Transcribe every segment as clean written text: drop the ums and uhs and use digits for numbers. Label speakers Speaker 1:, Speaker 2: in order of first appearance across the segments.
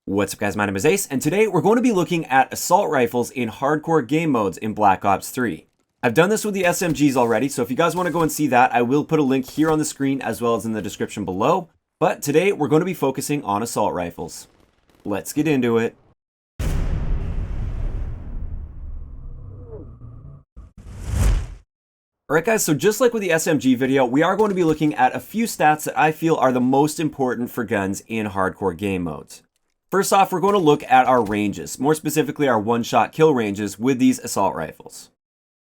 Speaker 1: What's up guys, my name is Ace, and today we're going to be looking at assault rifles in hardcore game modes in Black Ops 3. I've done this with the SMGs already, so if you guys want to go and see that, I will put a link here on the screen as well as in the description below. But today we're going to be focusing on assault rifles. Let's get into it. Alright guys, so just like with the SMG video, we are going to be looking at a few stats that I feel are the most important for guns in hardcore game modes. First off, we're going to look at our ranges, more specifically our one-shot kill ranges with these assault rifles.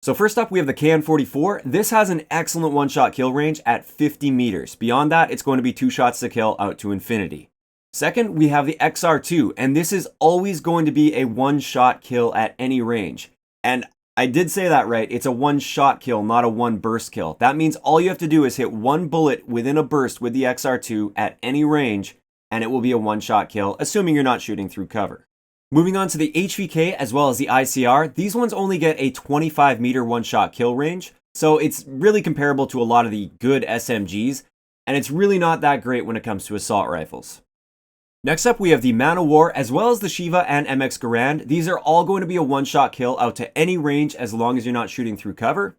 Speaker 1: So first up, we have the KN-44. This has an excellent one-shot kill range at 50 meters. Beyond that, it's going to be 2 shots to kill out to infinity. Second, we have the XR2, and this is always going to be a one-shot kill at any range. And I did say that right, it's a one-shot kill, not a one-burst kill. That means all you have to do is hit one bullet within a burst with the XR2 at any range, and it will be a one-shot kill, assuming you're not shooting through cover. Moving on to the HVK as well as the ICR, these ones only get a 25 meter one-shot kill range, so it's really comparable to a lot of the good SMGs, and it's really not that great when it comes to assault rifles. Next up, we have the Man of War as well as the Shiva and MX Garand. These are all going to be a one-shot kill out to any range as long as you're not shooting through cover.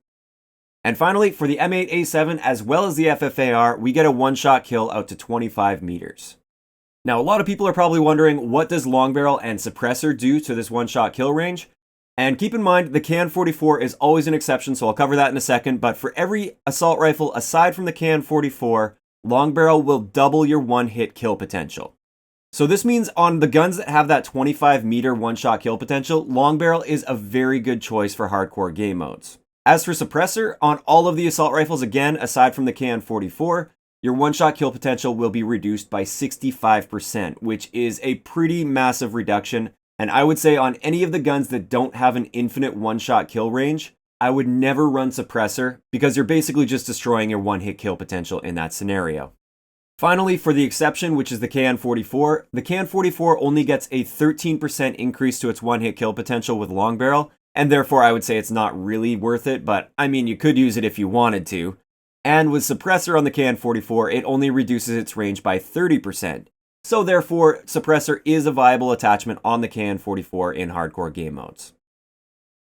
Speaker 1: And finally, for the M8A7 as well as the FFAR, we get a one-shot kill out to 25 meters. Now, a lot of people are probably wondering, what does long barrel and suppressor do to this one-shot kill range? And keep in mind, the KN-44 is always an exception, so I'll cover that in a second, but for every assault rifle aside from the KN-44, long barrel will double your one-hit kill potential. So this means on the guns that have that 25 meter one-shot kill potential, long barrel is a very good choice for hardcore game modes. As for suppressor, on all of the assault rifles, again, aside from the KN-44, your one-shot kill potential will be reduced by 65%, which is a pretty massive reduction. And I would say on any of the guns that don't have an infinite one-shot kill range, I would never run suppressor because you're basically just destroying your one-hit kill potential in that scenario. Finally, for the exception, which is the KN-44, the KN-44 only gets a 13% increase to its one-hit kill potential with long barrel, and therefore I would say it's not really worth it, but I mean, you could use it if you wanted to. And with suppressor on the KN-44, it only reduces its range by 30%. So therefore, suppressor is a viable attachment on the KN-44 in hardcore game modes.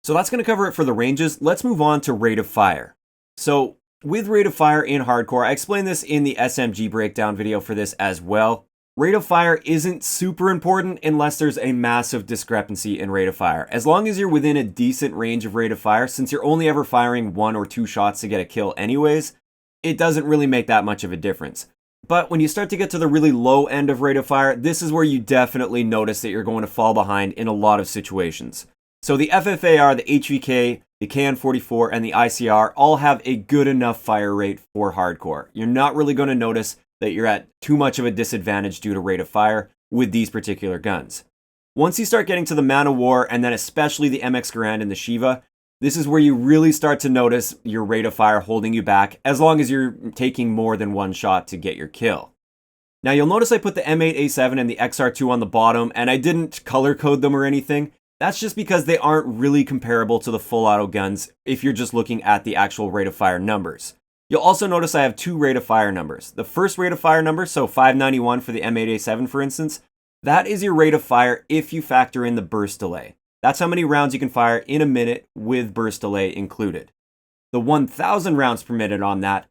Speaker 1: So that's going to cover it for the ranges. Let's move on to rate of fire. So with rate of fire in hardcore, I explained this in the SMG breakdown video for this as well. Rate of fire isn't super important unless there's a massive discrepancy in rate of fire. As long as you're within a decent range of rate of fire, since you're only ever firing 1 or 2 shots to get a kill anyways, it doesn't really make that much of a difference. But when you start to get to the really low end of rate of fire, this is where you definitely notice that you're going to fall behind in a lot of situations. So the FFAR, the HVK, the KN-44, and the ICR all have a good enough fire rate for hardcore. You're not really going to notice that you're at too much of a disadvantage due to rate of fire with these particular guns. Once you start getting to the Man of War, and then especially the MX Garand and the Shiva, this is where you really start to notice your rate of fire holding you back, as long as you're taking more than one shot to get your kill. Now you'll notice I put the M8A7 and the XR2 on the bottom, and I didn't color code them or anything. That's just because they aren't really comparable to the full auto guns if you're just looking at the actual rate of fire numbers. You'll also notice I have 2 rate of fire numbers. The first rate of fire number, so 591 for the M8A7 for instance, that is your rate of fire if you factor in the burst delay. That's how many rounds you can fire in a minute with burst delay included. The 1,000 rounds per minute on that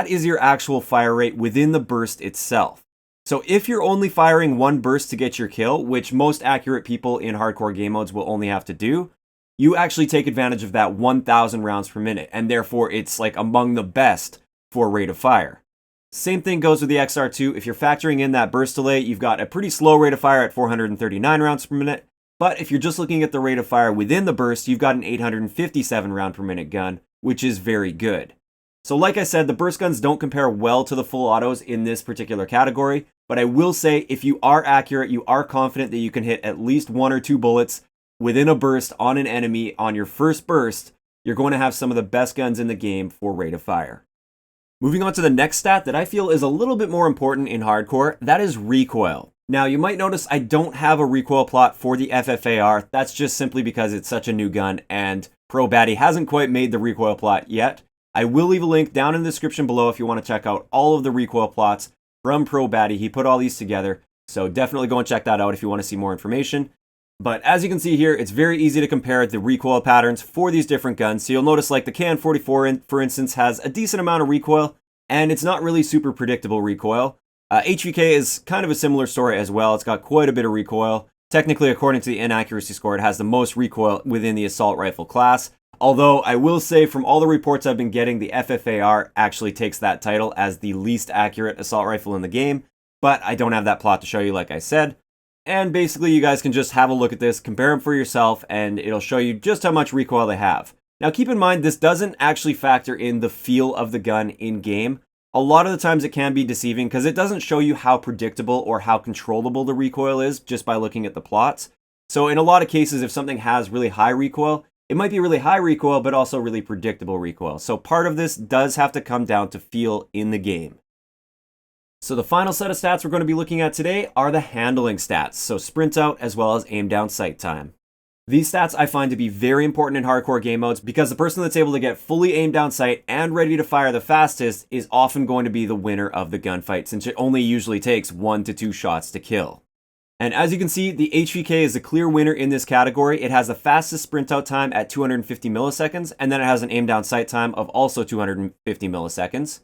Speaker 1: is your actual fire rate within the burst itself. So if you're only firing 1 burst to get your kill, which most accurate people in hardcore game modes will only have to do, you actually take advantage of that 1,000 rounds per minute, and therefore it's like among the best for rate of fire. Same thing goes with the XR2. If you're factoring in that burst delay, you've got a pretty slow rate of fire at 439 rounds per minute. But if you're just looking at the rate of fire within the burst, you've got an 857 round per minute gun, which is very good. So like I said, the burst guns don't compare well to the full autos in this particular category, but I will say if you are accurate, you are confident that you can hit at least 1 or 2 bullets within a burst on an enemy on your first burst, you're going to have some of the best guns in the game for rate of fire. Moving on to the next stat that I feel is a little bit more important in hardcore, that is recoil. Now, you might notice I don't have a recoil plot for the FFAR. That's just simply because it's such a new gun and Probaddie hasn't quite made the recoil plot yet. I will leave a link down in the description below if you want to check out all of the recoil plots from Probaddie. He put all these together. So definitely go and check that out if you want to see more information. But as you can see here, it's very easy to compare the recoil patterns for these different guns. So you'll notice like the KN-44, for instance, has a decent amount of recoil, and it's not really super predictable recoil. HVK is kind of a similar story as well. It's got quite a bit of recoil. Technically, according to the inaccuracy score, it has the most recoil within the assault rifle class. Although I will say from all the reports I've been getting, the FFAR actually takes that title as the least accurate assault rifle in the game. But I don't have that plot to show you, like I said. And basically, you guys can just have a look at this, compare them for yourself, and it'll show you just how much recoil they have. Now, keep in mind, this doesn't actually factor in the feel of the gun in-game. A lot of the times it can be deceiving because it doesn't show you how predictable or how controllable the recoil is just by looking at the plots. So in a lot of cases, if something has really high recoil, it might be really high recoil, but also really predictable recoil. So part of this does have to come down to feel in the game. So the final set of stats we're going to be looking at today are the handling stats, so sprint out as well as aim down sight time. These stats I find to be very important in hardcore game modes because the person that's able to get fully aimed down sight and ready to fire the fastest is often going to be the winner of the gunfight, since it only usually takes 1 to 2 shots to kill. And as you can see, the HVK is the clear winner in this category. It has the fastest sprint out time at 250 milliseconds, and then it has an aim down sight time of also 250 milliseconds.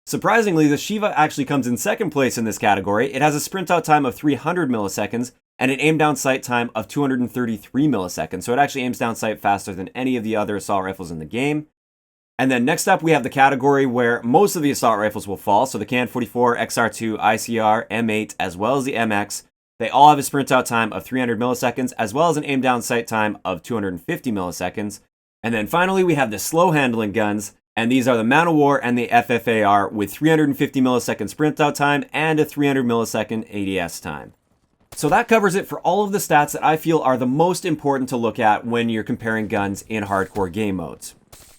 Speaker 1: Surprisingly, the Shiva actually comes in second place in this category. It has a sprint out time of 300 milliseconds and an aim down sight time of 233 milliseconds. So it actually aims down sight faster than any of the other assault rifles in the game. And then next up, we have the category where most of the assault rifles will fall. So the KN-44, XR2, ICR, M8, as well as the MX. They all have a sprint out time of 300 milliseconds, as well as an aim down sight time of 250 milliseconds. And then finally, we have the slow handling guns. And these are the Man of War and the FFAR with 350 millisecond sprint out time and a 300 millisecond ADS time. So that covers it for all of the stats that I feel are the most important to look at when you're comparing guns in hardcore game modes.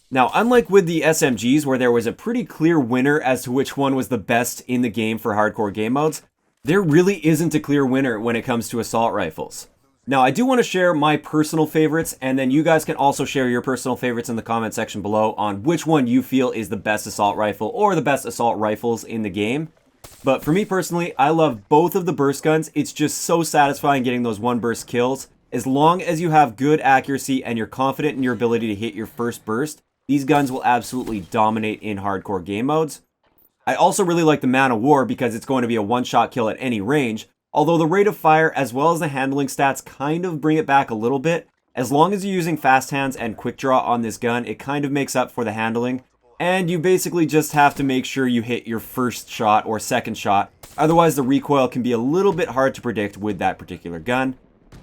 Speaker 1: Now, unlike with the SMGs where there was a pretty clear winner as to which one was the best in the game for hardcore game modes, there really isn't a clear winner when it comes to assault rifles. Now, I do want to share my personal favorites, and then you guys can also share your personal favorites in the comment section below on which one you feel is the best assault rifle or the best assault rifles in the game. But for me personally, I love both of the burst guns. It's just so satisfying getting those one burst kills. As long as you have good accuracy and you're confident in your ability to hit your first burst, these guns will absolutely dominate in hardcore game modes. I also really like the Man of War because it's going to be a one-shot kill at any range. Although the rate of fire as well as the handling stats kind of bring it back a little bit. As long as you're using fast hands and quick draw on this gun, it kind of makes up for the handling. And you basically just have to make sure you hit your first shot or second shot. Otherwise, the recoil can be a little bit hard to predict with that particular gun.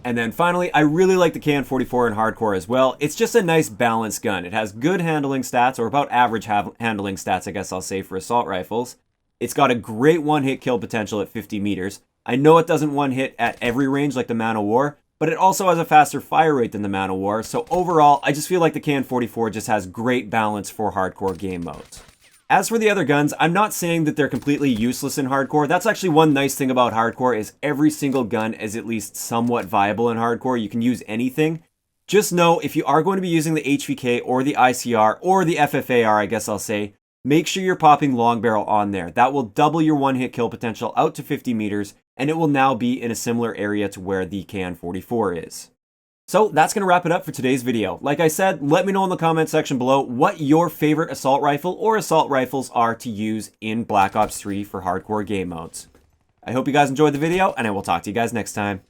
Speaker 1: And then finally, I really like the KN-44 in hardcore as well. It's just a nice balanced gun. It has good handling stats, or about average handling stats, I guess I'll say, for assault rifles. It's got a great one-hit kill potential at 50 meters. I know it doesn't one-hit at every range like the Man of War, but it also has a faster fire rate than the Man of War, so overall, I just feel like the KN-44 just has great balance for hardcore game modes. As for the other guns, I'm not saying that they're completely useless in hardcore. That's actually one nice thing about hardcore is every single gun is at least somewhat viable in hardcore. You can use anything. Just know if you are going to be using the HVK or the ICR or the FFAR, I guess I'll say, make sure you're popping long barrel on there. That will double your one-hit kill potential out to 50 meters, and it will now be in a similar area to where the KN-44 is. So that's going to wrap it up for today's video. Like I said, let me know in the comment section below what your favorite assault rifle or assault rifles are to use in Black Ops 3 for hardcore game modes. I hope you guys enjoyed the video, and I will talk to you guys next time.